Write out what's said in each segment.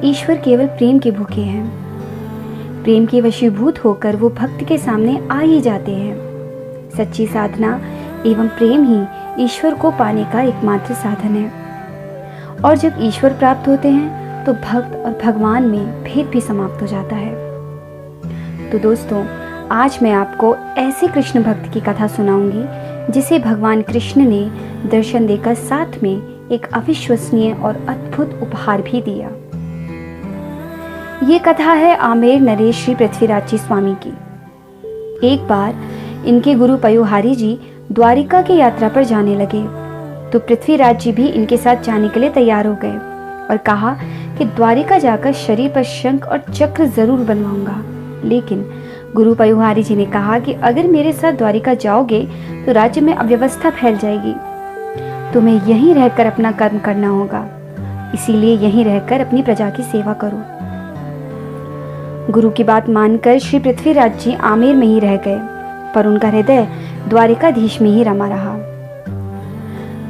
ईश्वर केवल प्रेम के भूखे हैं। प्रेम के वशीभूत होकर वो भक्त के सामने आ ही जाते हैं। सच्ची साधना एवं प्रेम ही ईश्वर को पाने का एकमात्र साधन है। और जब ईश्वर प्राप्त होते हैं तो भक्त और भगवान में भेद भी समाप्त हो जाता है। तो दोस्तों, आज मैं आपको ऐसे कृष्ण भक्त की कथा सुनाऊंगी जिसे भगवान कृष्ण ने दर्शन देकर साथ में एक अविश्वसनीय और अद्भुत उपहार भी दिया। ये कथा है आमेर नरेश श्री पृथ्वीराज जी स्वामी की। एक बार इनके गुरु पयोहारी जी द्वारिका की यात्रा पर जाने लगे तो पृथ्वीराज जी भी इनके साथ जाने के लिए तैयार हो गए और कहा कि द्वारिका जाकर शरीर पर शंख और चक्र जरूर बनवाऊंगा। लेकिन गुरु पयोहारी जी ने कहा कि अगर मेरे साथ द्वारिका जाओगे तो राज्य में अव्यवस्था फैल जाएगी, तुम्हें यहीं रहकर अपना कर्म करना होगा, इसीलिए यहीं रहकर अपनी प्रजा की सेवा करो। गुरु की बात मानकर श्री पृथ्वीराज जी आमेर में ही रह गए, पर उनका हृदय द्वारिकाधीश में ही रमा रहा।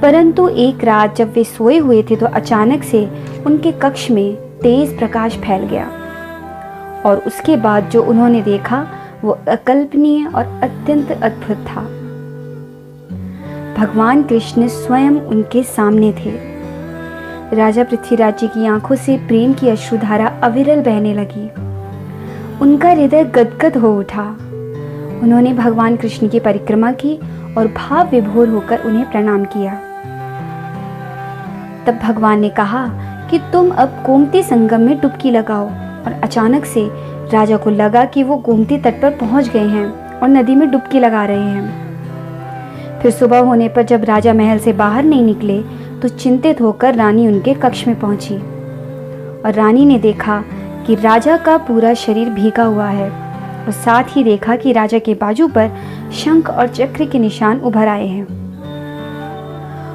परंतु एक रात जब वे सोए हुए थे तो अचानक से उनके कक्ष में तेज प्रकाश फैल गया और उसके बाद जो उन्होंने देखा वो अकल्पनीय और अत्यंत अद्भुत था। भगवान कृष्ण स्वयं उनके सामने थे। राजा पृथ्वीराज जी की आंखों से प्रेम की अश्रुधारा अविरल बहने लगी। उनका हृदय गदगद हो उठा। उन्होंने भगवान कृष्ण की परिक्रमा की और भाव विभोर होकर उन्हें प्रणाम किया। तब भगवान ने कहा कि तुम अब गोमती संगम में डुबकी लगाओ। और अचानक से राजा को लगा कि वो गोमती तट पर पहुंच गए हैं और नदी में डुबकी लगा रहे हैं। फिर सुबह होने पर जब राजा महल से बाहर नहीं निकले तो चिंतित होकर रानी उनके कक्ष में पहुंची और रानी ने देखा कि राजा का पूरा शरीर भीगा हुआ है और साथ ही देखा कि राजा के बाजू पर शंख और चक्र के निशान उभर आए हैं।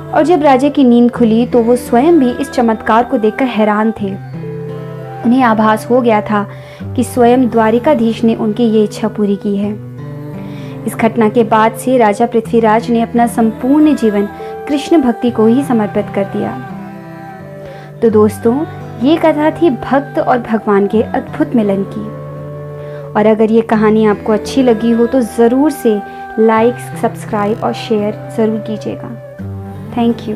और जब राजा की नींद खुली तो वो स्वयं भी इस चमत्कार को देखकर हैरान थे। उन्हें आभास हो गया था कि स्वयं द्वारिकाधीश ने उनकी ये इच्छा पूरी की है। इस घटना के बाद से राजा पृथ्वीराज ने अपना संपूर्ण जीवन कृष्ण भक्ति को ही समर्पित कर दिया। तो दोस्तों, ये कथा थी भक्त और भगवान के अद्भुत मिलन की। और अगर ये कहानी आपको अच्छी लगी हो तो ज़रूर से लाइक, सब्सक्राइब और शेयर ज़रूर कीजिएगा। Thank you.